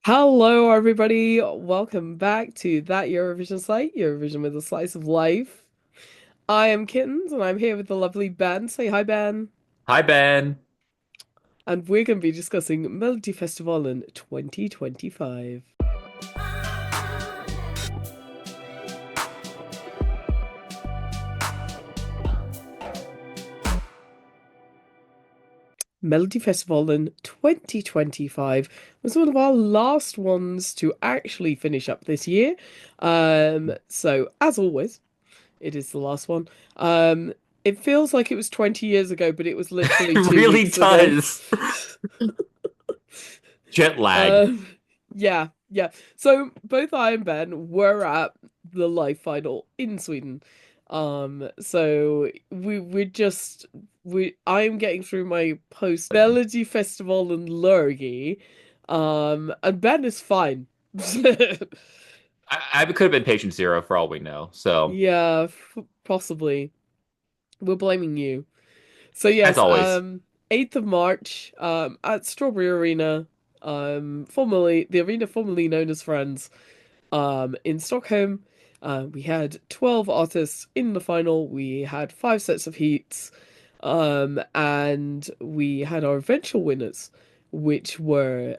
Hello, everybody. Welcome back to That Eurovision Site, Eurovision with a Slice of Life. I am Kittens, and I'm here with the lovely Ben. Say hi, Ben. Hi, Ben. And we're going to be discussing Melodifestivalen 2025. Melodifestivalen 2025 was one of our last ones to actually finish up this year. So as always, it is the last one. Um, it feels like it was 20 years ago, but it was literally It two really weeks ago. does. Jet lag. Um, yeah. So both I and Ben were at the live final in Sweden. So we're just we I am getting through my post Melody Festival and Lurgy. And Ben is fine. I could have been patient zero for all we know. So, Yeah, possibly. We're blaming you. So as yes, always, 8th of March, at Strawberry Arena, formerly the arena formerly known as Friends, in Stockholm. We had 12 artists in the final. We had five sets of heats, and we had our eventual winners, which were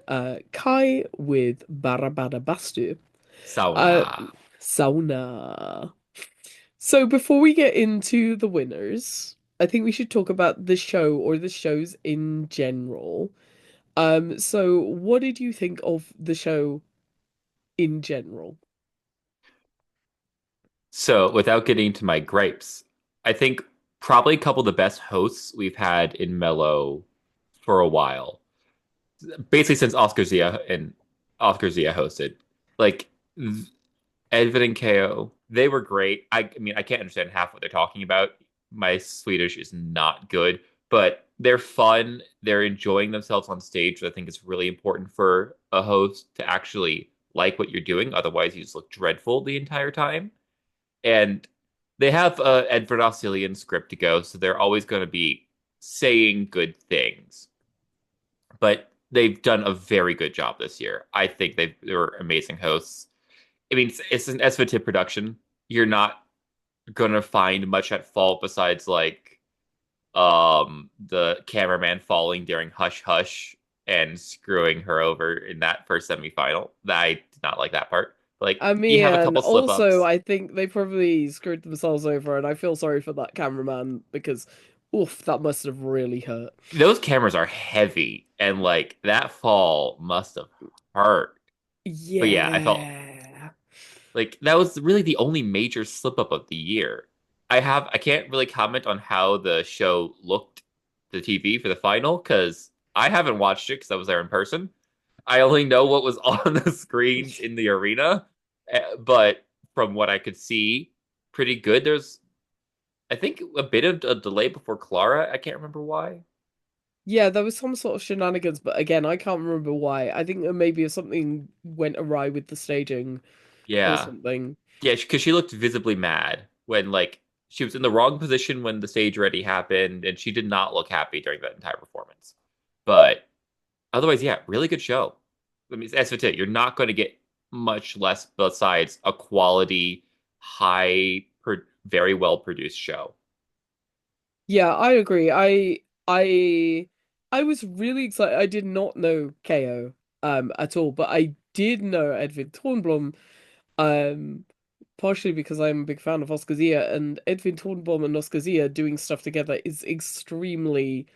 Kai with Bara Bada Bastu. Uh, sauna. Sauna. So before we get into the winners, I think we should talk about the show or the shows in general. So what did you think of the show in general? So, without getting into my gripes, I think probably a couple of the best hosts we've had in Mello for a while. Basically, since Oscar Zia hosted. Like, Edvin and KO, they were great. I mean, I can't understand half what they're talking about. My Swedish is not good, but they're fun. They're enjoying themselves on stage, which I think is really important for a host to actually like what you're doing. Otherwise, you just look dreadful the entire time. And they have a Edward Oscillion script to go, so they're always going to be saying good things. But they've done a very good job this year. I think they're amazing hosts. I mean, it's an SVT production. You're not gonna find much at fault besides like the cameraman falling during Hush Hush and screwing her over in that first semifinal. I did not like that part. Like I you mean, have a and couple slip also ups. I think they probably screwed themselves over, and I feel sorry for that cameraman because, oof, that must have really hurt. Those cameras are heavy and like that fall must have hurt. But yeah, I felt Yeah. like that was really the only major slip up of the year. I can't really comment on how the show looked the TV for the final because I haven't watched it because I was there in person. I only know what was on the screens in the arena, but from what I could see, pretty good. There's I think a bit of a delay before Clara. I can't remember why. Yeah, there was some sort of shenanigans, but again, I can't remember why. I think that maybe if something went awry with the staging or Yeah, something. yeah, because she looked visibly mad when like she was in the wrong position when the stage ready happened, and she did not look happy during that entire performance. But otherwise, yeah, really good show. I mean, that's it. You're not going to get much less besides a quality, very well produced show. Yeah, I agree. I was really excited. I did not know KO at all, but I did know Edvin Tornblom um partially because I'm a big fan of Oscar Zia, and Edvin Tornblom and Oscar Zia doing stuff together is extremely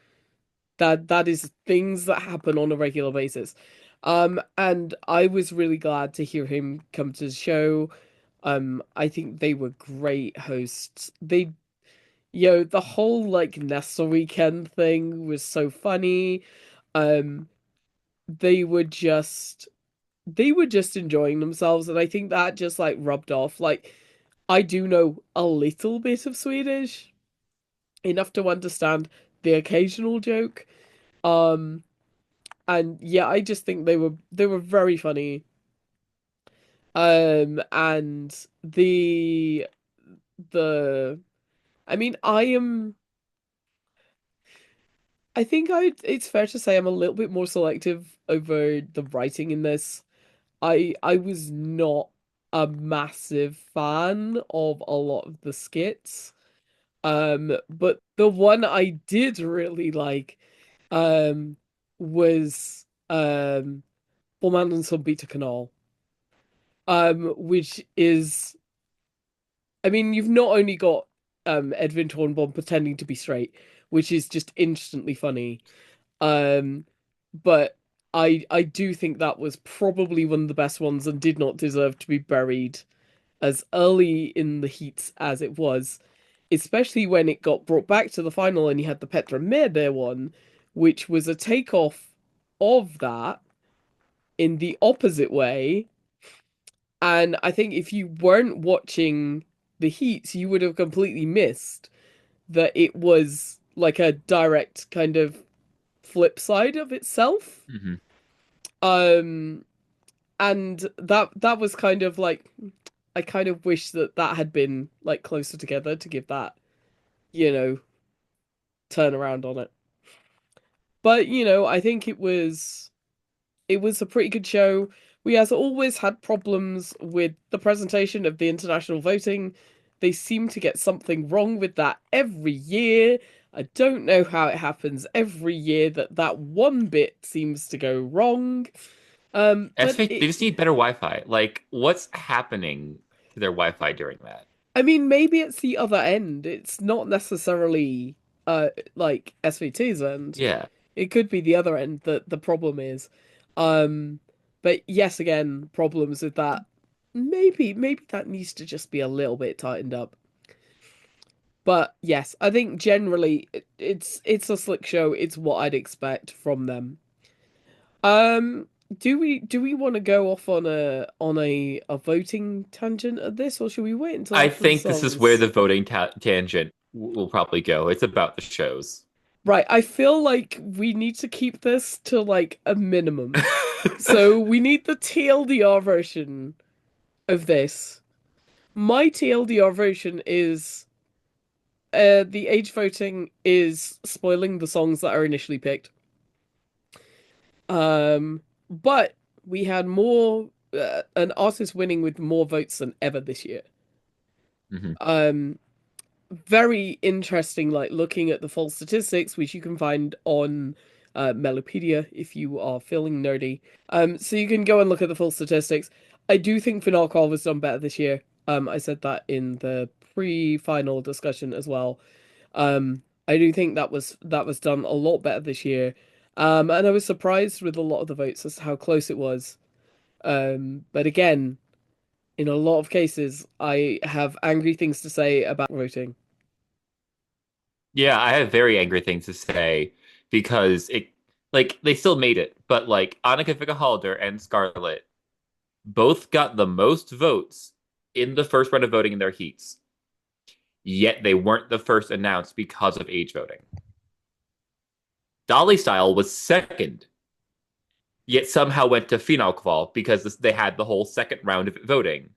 that is things that happen on a regular basis. And I was really glad to hear him come to the show. I think they were great hosts. The whole like Nesta weekend thing was so funny. Um, they were just they were just enjoying themselves, and I think that just like rubbed off. Like, I do know a little bit of Swedish, enough to understand the occasional joke. Um, and yeah, I just think they were very funny. And the I mean, I think it's fair to say I'm a little bit more selective over the writing in this. I was not a massive fan of a lot of the skits. But the one I did really like um was Volmannen som Beta Kanal. Which is, I mean, you've not only got Edwin Tornbom pretending to be straight, which is just instantly funny. Um, but I do think that was probably one of the best ones and did not deserve to be buried as early in the heats as it was, especially when it got brought back to the final and you had the Petra Mede one, which was a takeoff of that in the opposite way. And I think if you weren't watching the heats, you would have completely missed that it was like a direct kind of flip side of itself. Hmm. Um, and that was kind of like I kind of wish that that had been like closer together to give that, you know, turn around on it. But, I think it was a pretty good show. We, as always, had problems with the presentation of the international voting. They seem to get something wrong with that every year. I don't know how it happens every year that that one bit seems to go wrong. But SV, they just need better Wi-Fi. Like, what's happening to their Wi-Fi during that? I mean, maybe it's the other end. It's not necessarily like SVT's end. Yeah. It could be the other end that the problem is. Um, but yes, again, problems with that. Maybe that needs to just be a little bit tightened up. But yes, I think generally it's a slick show. It's what I'd expect from them. Um, do we want to go off on a voting tangent at this, or should we wait until I after the think this is where songs? the voting tangent will probably go. It's about the shows. Right, I feel like we need to keep this to like a minimum. So we need the TLDR version of this. My TLDR version is the age voting is spoiling the songs that are initially picked. But we had more an artist winning with more votes than ever this year. Hmm. Um, Very interesting, like looking at the full statistics, which you can find on Melopedia if you are feeling nerdy. So you can go and look at the full statistics. I do think Finalcall was done better this year. I said that in the pre-final discussion as well. I do think that was done a lot better this year. And I was surprised with a lot of the votes as to how close it was. But again, in a lot of cases, I have angry things to say about voting. Yeah, I have very angry things to say because it, like, they still made it, but like Annika Vikhalder and Scarlett both got the most votes in the first round of voting in their heats, yet they weren't the first announced because of age voting. Dolly Style was second, yet somehow went to final qual because they had the whole second round of voting.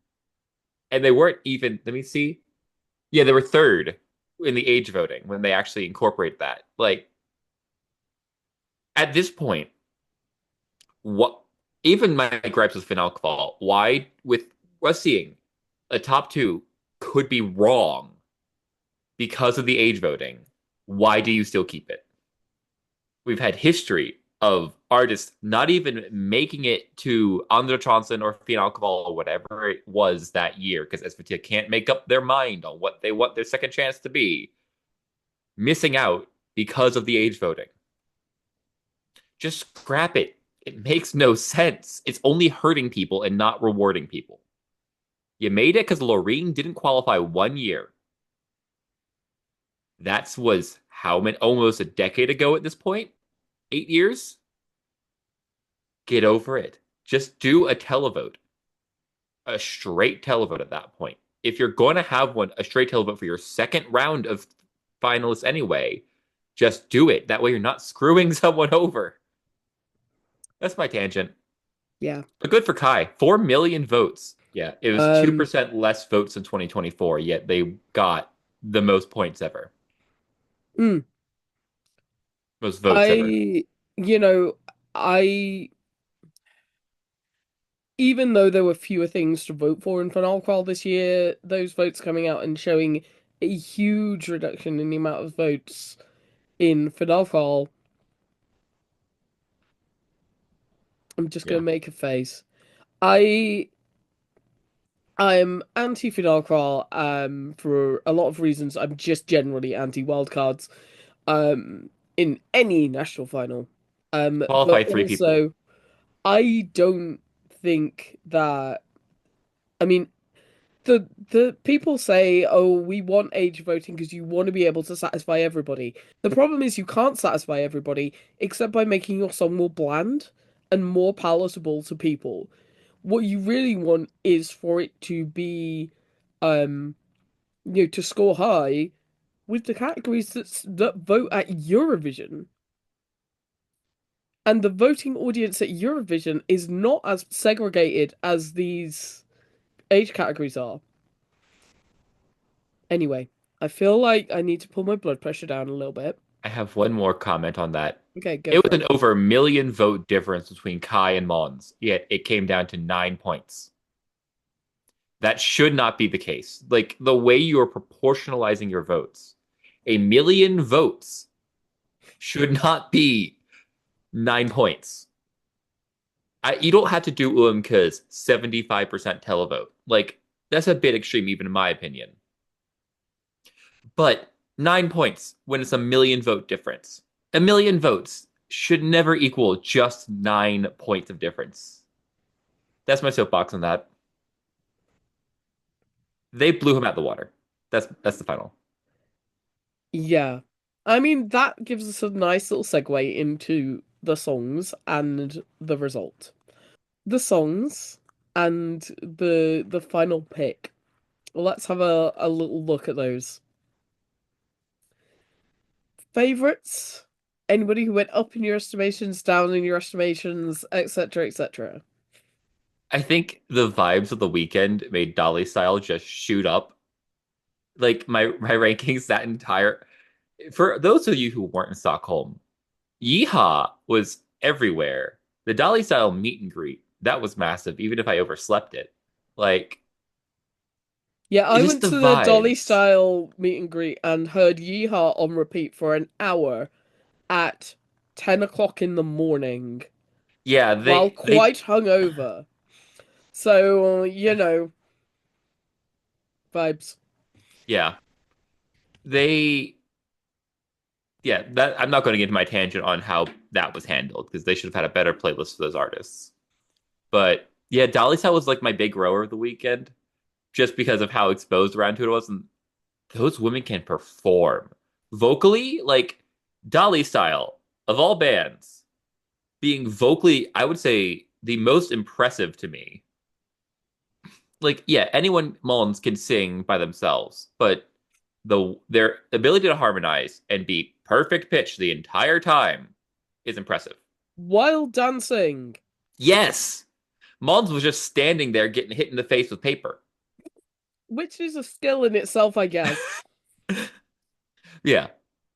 And they weren't even, let me see. Yeah, they were third in the age voting when they actually incorporate that. Like, at this point, what even my gripes with final qual, why with us seeing a top two could be wrong because of the age voting, why do you still keep it? We've had history of artists not even making it to Andra Johnson or Finn Alcohol or whatever it was that year because SVT can't make up their mind on what they want their second chance to be, missing out because of the age voting. Just scrap it. It makes no sense. It's only hurting people and not rewarding people. You made it because Loreen didn't qualify 1 year. That was how many, almost a decade ago at this point? 8 years? Get over it. Just do a televote, a straight televote at that point. If you're going to have one, a straight televote for your second round of finalists anyway, just do it. That way you're not screwing someone over. That's my tangent. Yeah. But good for Kai. 4 million votes. Yeah, it was Um, 2% less votes in 2024, yet they got the most points ever. mm, Most votes ever. I, you know, I even though there were fewer things to vote for in Finalqual this year, those votes coming out and showing a huge reduction in the amount of votes in Finalqual, I'm just gonna Yeah. make a face. I I'm anti Finalqual for a lot of reasons. I'm just generally anti wildcards in any national final. But Qualify three people. also I don't think that I mean the people say, "Oh, we want age voting because you want to be able to satisfy everybody." The problem is you can't satisfy everybody except by making your song more bland and more palatable to people. What you really want is for it to be, um, to score high with the categories that vote at Eurovision. And the voting audience at Eurovision is not as segregated as these age categories are. Anyway, I feel like I need to pull my blood pressure down a little bit. I have one more comment on that. Okay, go It for was it. an over a million vote difference between Kai and Mons, yet it came down to 9 points. That should not be the case. Like the way you are proportionalizing your votes, a million votes should not be 9 points. You don't have to do because 75% televote. Like that's a bit extreme, even in my opinion. But 9 points when it's a million vote difference. A million votes should never equal just 9 points of difference. That's my soapbox on that. They blew him out the water. That's the final. Yeah. I mean, that gives us a nice little segue into the songs and the result. The songs and the final pick. Let's have a little look at those. Favorites? Anybody who went up in your estimations, down in your estimations, etc., etc. I think the vibes of the weekend made Dolly Style just shoot up. Like my rankings that entire for those of you who weren't in Stockholm, Yeehaw was everywhere. The Dolly Style meet and greet, that was massive, even if I overslept it. Like Yeah, I it's just went the to the Dolly vibes. style meet and greet and heard Yeehaw on repeat for an hour at 10 o'clock in the morning Yeah, while they quite hungover. So, vibes. yeah. They yeah, that I'm not going to get into my tangent on how that was handled because they should have had a better playlist for those artists. But yeah, Dolly Style was like my big rower of the weekend just because of how exposed around to it was. And those women can perform vocally, like Dolly Style of all bands, being vocally, I would say the most impressive to me. Like, yeah, anyone Mullins can sing by themselves, but their ability to harmonize and be perfect pitch the entire time is impressive. While dancing, Yes, Mullins was just standing there getting hit in the face with paper. which is a skill in itself, I guess. Yeah,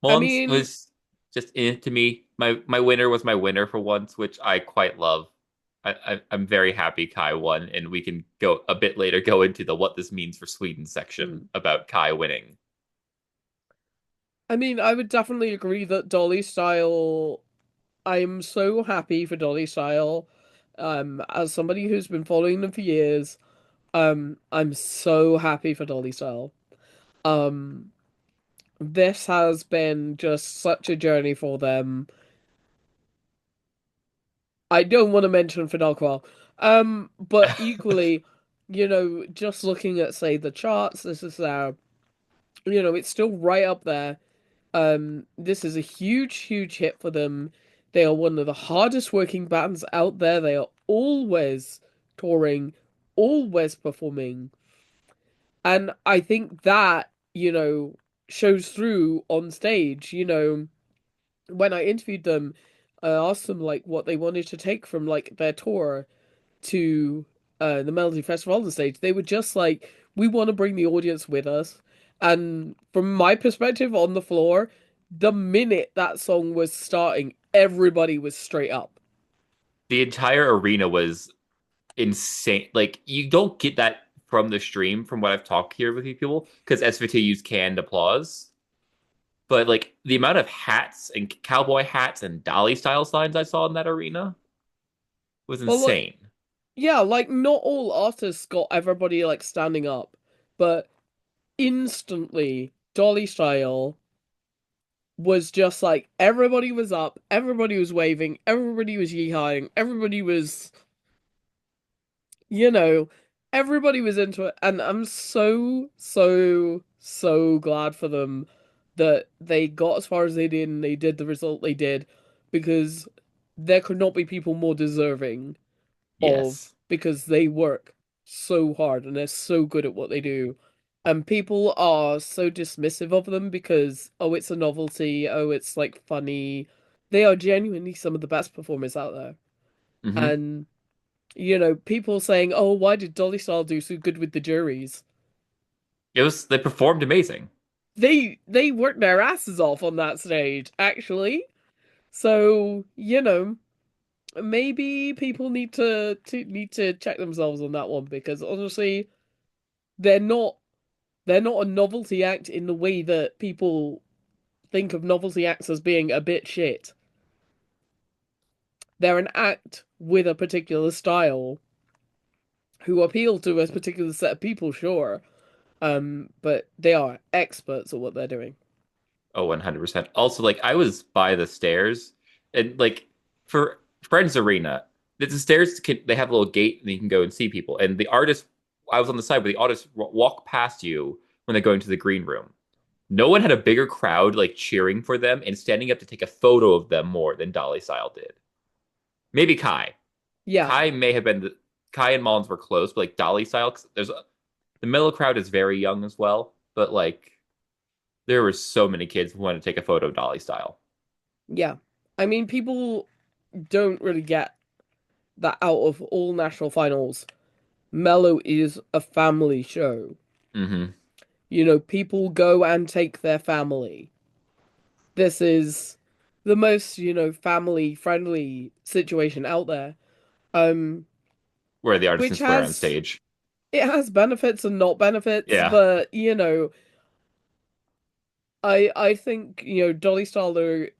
I Mullins mean, was just in it to me. My winner was my winner for once, which I quite love. I'm very happy Kai won, and we can go a bit later go into the what this means for Sweden section mm, about Kai winning. I would definitely agree that Dolly Style. I'm so happy for Dolly Style. As somebody who's been following them for years, I'm so happy for Dolly Style. Um, this has been just such a journey for them. I don't want to mention Finalqual. But equally, just looking at say the charts, this is it's still right up there. This is a huge, huge hit for them. They are one of the hardest working bands out there. They are always touring, always performing. And I think that, shows through on stage. When I interviewed them, I asked them like what they wanted to take from like their tour to the Melodifestivalen stage. They were just like, we want to bring the audience with us. And from my perspective on the floor, the minute that song was starting, everybody was straight up. The entire arena was insane. Like you don't get that from the stream from what I've talked here with people because SVT used canned applause. But like the amount of hats and cowboy hats and dolly style signs I saw in that arena was Well, like, insane. yeah, like not all artists got everybody like standing up, but instantly Dolly Style was just like everybody was up, everybody was waving, everybody was yeehawing, everybody was, you know, everybody was into it, and I'm so glad for them that they got as far as they did and they did the result they did because there could not be people more deserving of Yes. because they work so hard and they're so good at what they do. And people are so dismissive of them because, oh, it's a novelty, oh, it's like funny. They are genuinely some of the best performers out there. Hmm. And, people saying, oh, why did Dolly Style do so good with the juries? It was they performed amazing. They worked their asses off on that stage, actually. So, maybe people need to check themselves on that one because honestly, they're not they're not a novelty act in the way that people think of novelty acts as being a bit shit. They're an act with a particular style who appeal to a particular set of people, sure. But they are experts at what they're doing. Oh, 100%. Also, like I was by the stairs and like for Friends Arena, the stairs they have a little gate and you can go and see people. And the artist, I was on the side where the artists walk past you when they go into the green room. No one had a bigger crowd like cheering for them and standing up to take a photo of them more than Dolly Style did. Maybe Kai. Yeah, Kai may have been Kai and Mullins were close, but like Dolly Style, the Mello crowd is very young as well. But like there were so many kids who wanted to take a photo Dolly Style. yeah. I mean, people don't really get that out of all national finals. Mello is a family show. Hmm. People go and take their family. This is the most, family friendly situation out there. Um, Where the artist can which swear on has stage. it has benefits and not benefits, Yeah. but I think, Dolly Starler,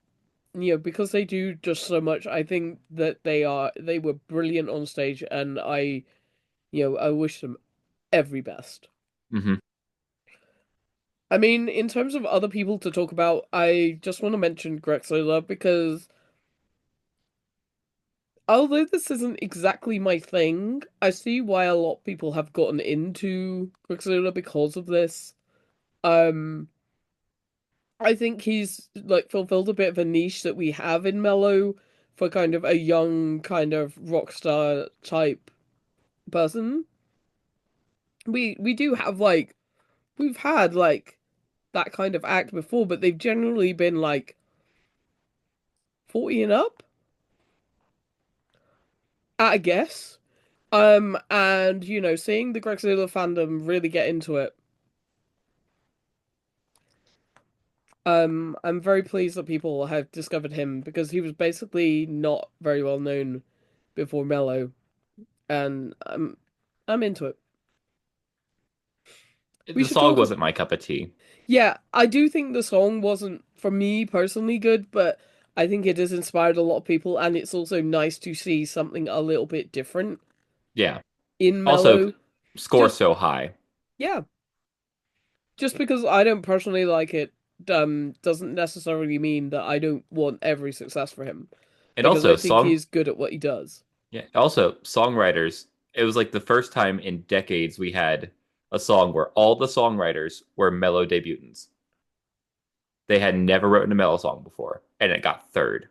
because they do just so much, I think that they were brilliant on stage and I wish them every best. Hmm. I mean, in terms of other people to talk about, I just want to mention Grexola because although this isn't exactly my thing, I see why a lot of people have gotten into Grexola because of this. Um, I think he's like fulfilled a bit of a niche that we have in Mello for kind of a young kind of rock star type person. We do have like we've had like that kind of act before, but they've generally been like 40 and up, I guess. And seeing the Grexilla fandom really get into it, I'm very pleased that people have discovered him because he was basically not very well known before Mello, and I'm into it. We The should song talk. wasn't my cup of tea. Yeah, I do think the song wasn't for me personally good, but I think it has inspired a lot of people, and it's also nice to see something a little bit different Yeah. in Also, Mello. score Just so high. yeah, just because I don't personally like it, doesn't necessarily mean that I don't want every success for him, And because I also, think he's good at what he does. songwriters. It was like the first time in decades we had a song where all the songwriters were Mellow debutants. They had never written a Mellow song before, and it got third.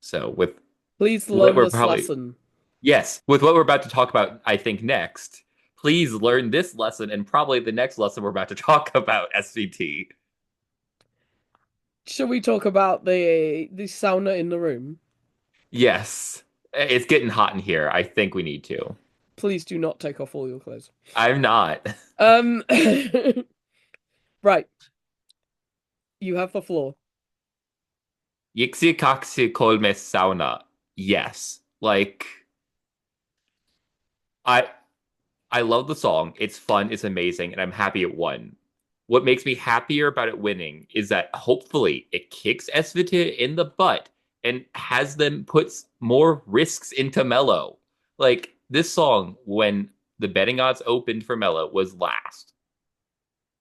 So with Please what learn we're this probably lesson. yes, with what we're about to talk about, I think next, please learn this lesson and probably the next lesson we're about to talk about SVT. Shall we talk about the sauna in the room? Yes, it's getting hot in here. I think we need to. Please do not take off all your clothes. I'm not. Um, right, you have the floor. Yixi kaksi kolme sauna. Yes. Like I I love the song. It's fun, it's amazing, and I'm happy it won. What makes me happier about it winning is that hopefully it kicks SVT in the butt and has them put more risks into Mello. Like this song, when the betting odds opened for Mello, was last.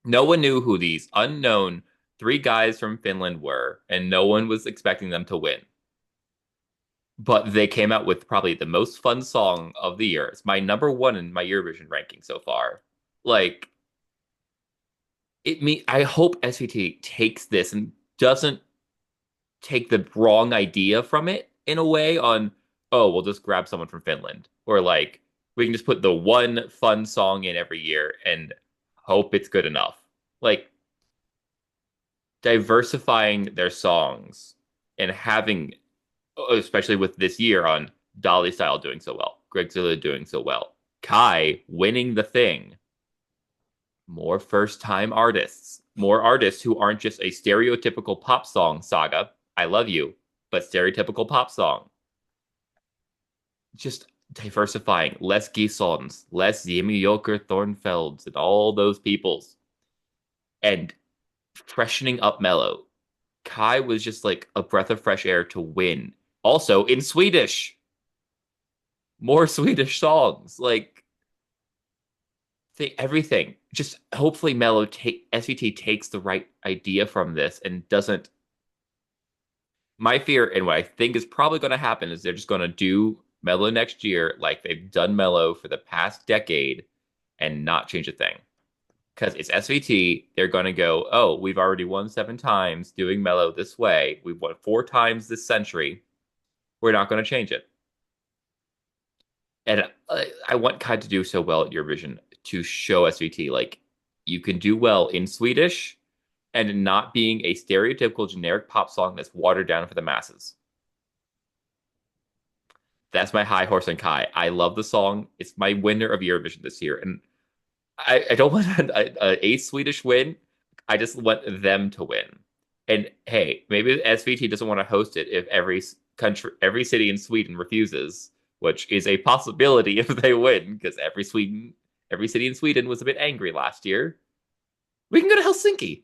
No one knew who these unknown three guys from Finland were, and no one was expecting them to win. But they came out with probably the most fun song of the year. It's my number one in my Eurovision ranking so far. Like I hope SVT takes this and doesn't take the wrong idea from it in a way on, oh, we'll just grab someone from Finland. Or like we can just put the one fun song in every year and hope it's good enough. Like diversifying their songs and having, especially with this year on Dolly Style doing so well, Greg Zilla doing so well, Kai winning the thing, more first time artists, more artists who aren't just a stereotypical pop song saga. I love you, but stereotypical pop song. Just diversifying, less Gisons, less Jimmy Joker Thornfelds, and all those peoples, and freshening up Mello. Kai was just like a breath of fresh air to win. Also in Swedish, more Swedish songs. Like everything. Just hopefully Mello take SVT takes the right idea from this and doesn't. My fear and what I think is probably going to happen is they're just going to do Mello next year like they've done Mello for the past decade and not change a thing. Because it's SVT, they're going to go, oh, we've already won 7 times doing Mello this way. We've won 4 times this century. We're not going to change it. And I want Kai to do so well at Eurovision to show SVT like you can do well in Swedish and not being a stereotypical generic pop song that's watered down for the masses. That's my high horse on Kai. I love the song. It's my winner of Eurovision this year. And I don't want a Swedish win. I just want them to win. And hey, maybe SVT doesn't want to host it if every city in Sweden refuses, which is a possibility if they win, because every city in Sweden was a bit angry last year. We can go to Helsinki.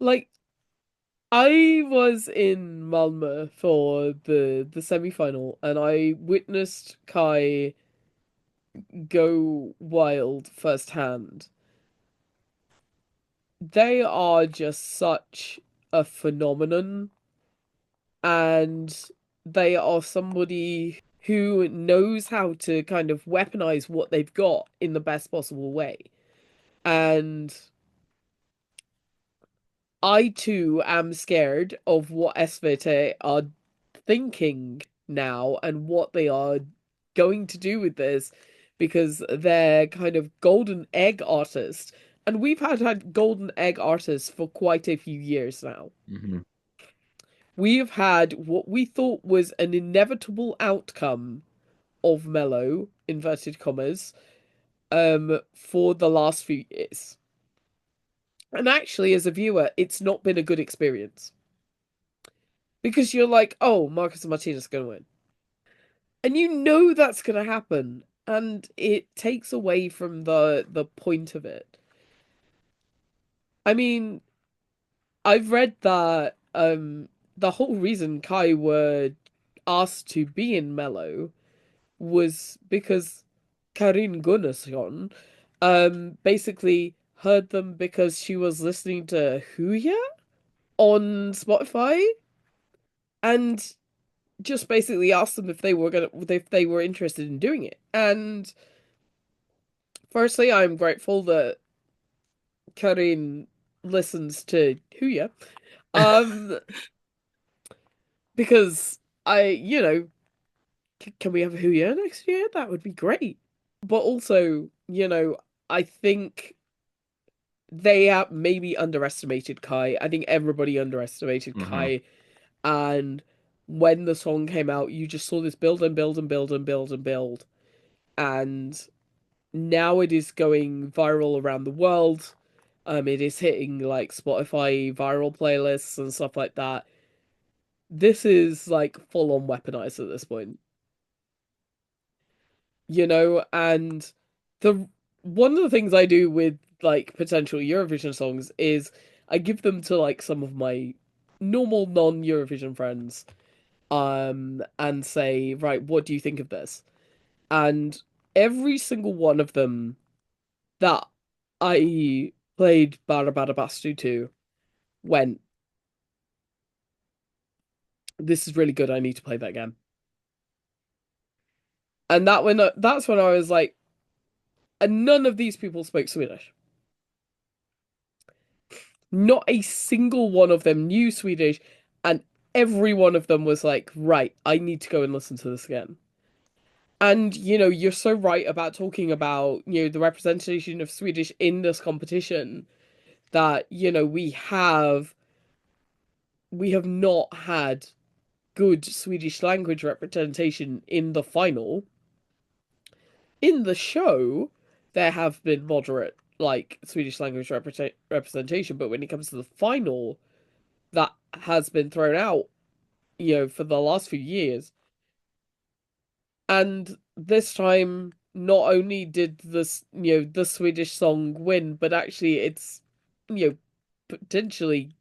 Like, I was in Malmö for the semi-final and I witnessed Kai go wild firsthand. They are just such a phenomenon, and they are somebody who knows how to kind of weaponize what they've got in the best possible way. And I too am scared of what SVT are thinking now and what they are going to do with this because they're kind of golden egg artists. And we've had golden egg artists for quite a few years now. Mm-hmm. We've had what we thought was an inevitable outcome of Mello, inverted commas, for the last few years. And actually, as a viewer, it's not been a good experience. Because you're like, oh, Marcus and Martinez are going to win. And you know that's going to happen. And it takes away from the point of it. I mean, I've read that the whole reason Kai were asked to be in Mello was because Karin Gunnarsson basically heard them because she was listening to Huya on Spotify and just basically asked them if they were interested in doing it. And firstly, I'm grateful that Karin listens to Huya. Um because can we have a Huya next year? That would be great. But also, I think they have maybe underestimated Kai. I think everybody underestimated Mm-hmm. Kai. And when the song came out, you just saw this build and build and build and build and build. And now it is going viral around the world. It is hitting like Spotify viral playlists and stuff like that. This is like full on weaponized at this point. and the one of the things I do with like potential Eurovision songs is I give them to like some of my normal non-Eurovision friends, and say, right, what do you think of this? And every single one of them that I played Bara Bada Bastu to went, this is really good, I need to play that again. And that's when I was like, and none of these people spoke Swedish. Not a single one of them knew Swedish, and every one of them was like, right, I need to go and listen to this again. And you're so right about talking about, the representation of Swedish in this competition, that, we have not had good Swedish language representation in the final. In the show, there have been moderate like Swedish language representation, but when it comes to the final, that has been thrown out, for the last few years. And this time, not only did the Swedish song win, but actually it's, potentially.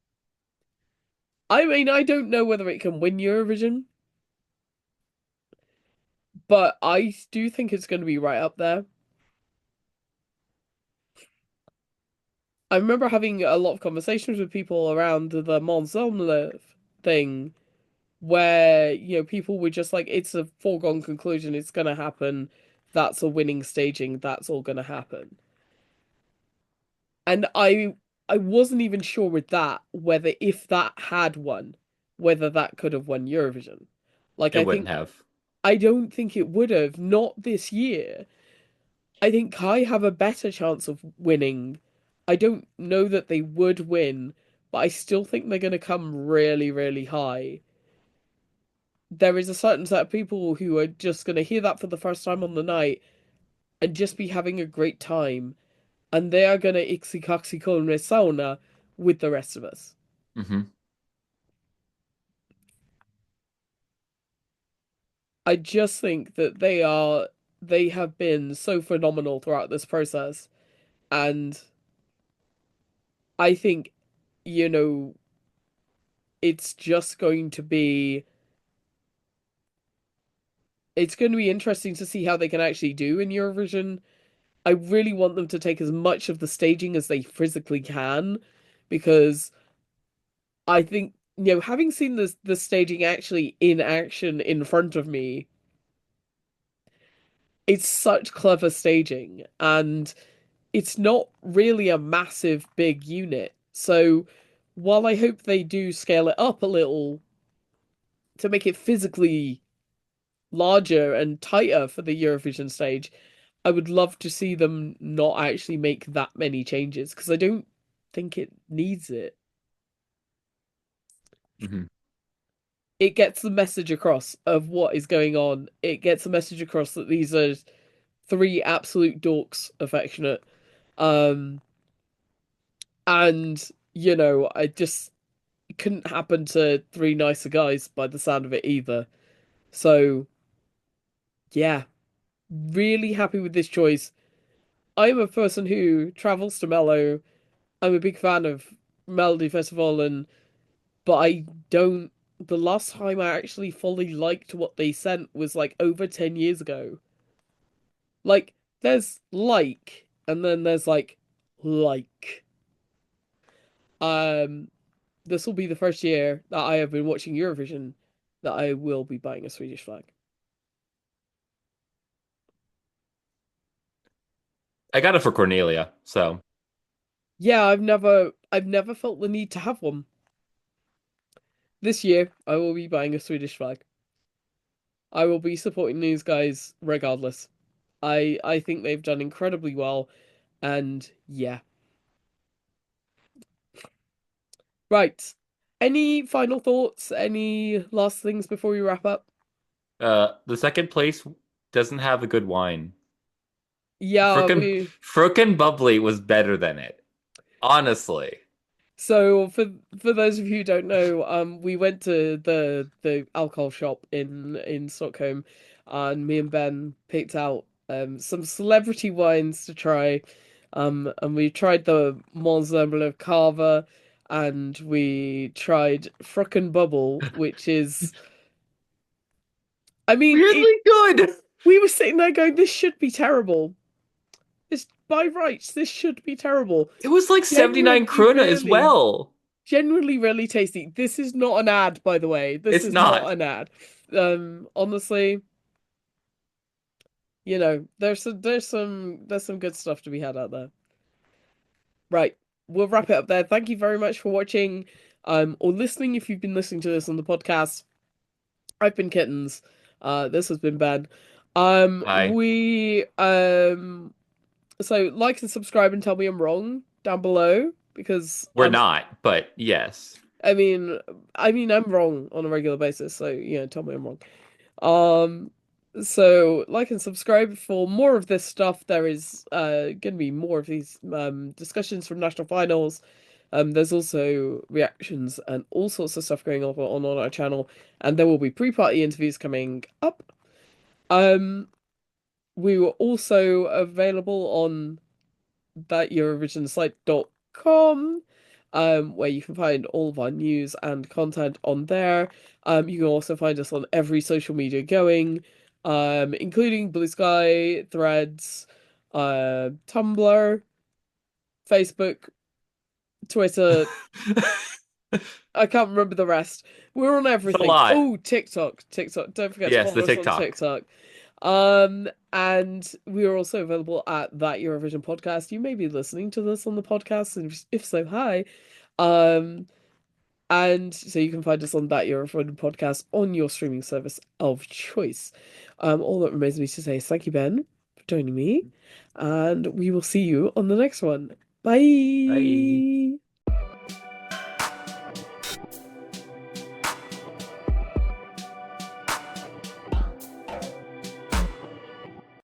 I mean, I don't know whether it can win Eurovision, but I do think it's going to be right up there. I remember having a lot of conversations with people around the Mons thing, where people were just like, it's a foregone conclusion, it's gonna happen, that's a winning staging, that's all gonna happen. And I wasn't even sure with that, whether if that had won, whether that could have won Eurovision. Like, It I wouldn't think have. I don't think it would have, not this year. I think Kai have a better chance of winning. I don't know that they would win, but I still think they're going to come really, really high. There is a certain set of people who are just going to hear that for the first time on the night and just be having a great time, and they are going to ixi con sauna with the rest of us. Hmm. I just think that they have been so phenomenal throughout this process, and I think, you know, it's just going to be it's going to be interesting to see how they can actually do in Eurovision. I really want them to take as much of the staging as they physically can, because I think, having seen the staging actually in action in front of me, it's such clever staging, and it's not really a massive big unit. So while I hope they do scale it up a little to make it physically larger and tighter for the Eurovision stage, I would love to see them not actually make that many changes, because I don't think it needs it. Hmm. It gets the message across of what is going on. It gets the message across that these are three absolute dorks, affectionate. Um, and I just it couldn't happen to three nicer guys by the sound of it either. So yeah, really happy with this choice. I'm a person who travels to Mello. I'm a big fan of Melodifestivalen, but I don't. The last time I actually fully liked what they sent was like over 10 years ago. Like, there's like, and then there's like. Um, this will be the first year that I have been watching Eurovision that I will be buying a Swedish flag. I got it for Cornelia, so Yeah, I've never felt the need to have one. This year, I will be buying a Swedish flag. I will be supporting these guys regardless. I think they've done incredibly well, and yeah. Right. Any final thoughts? Any last things before we wrap up? the second place doesn't have a good wine. Yeah, we Fröken Bubbly was better than it. Honestly. so for those of you who don't know, we went to the alcohol shop in Stockholm, and me and Ben picked out some celebrity wines to try. And we tried the Mont Blanc Cava, and we tried Fröken Bubble, which is, I mean, it. Weirdly good. We were sitting there going, "This should be terrible. This by rights, this should be terrible." It was like 79 Genuinely, krona as really, well. genuinely, really tasty. This is not an ad, by the way. This It's is not not. an ad. Honestly, there's some good stuff to be had out there. Right. We'll wrap it up there. Thank you very much for watching, or listening if you've been listening to this on the podcast. I've been Kittens. This has been Ben. Hi. We so like and subscribe and tell me I'm wrong down below because We're not, but yes. I mean I'm wrong on a regular basis, so tell me I'm wrong. Um, so like and subscribe for more of this stuff. There is gonna be more of these discussions from national finals. There's also reactions and all sorts of stuff going on our channel, and there will be pre-party interviews coming up. Um, we were also available on thateurovision site.com, where you can find all of our news and content on there. You can also find us on every social media going, including Blue Sky, Threads, Tumblr, Facebook, Twitter. I can't remember the rest. We're on It's a everything. lot. Oh, TikTok, TikTok. Don't forget to Yes, the follow us on TikTok. TikTok. And we are also available at That Eurovision Podcast. You may be listening to this on the podcast, and if so, hi. Um, and so you can find us on That Eurovision Podcast on your streaming service of choice. All that remains me to say is thank you, Ben, for joining me, and we will see you on the next one. Bye. Bye.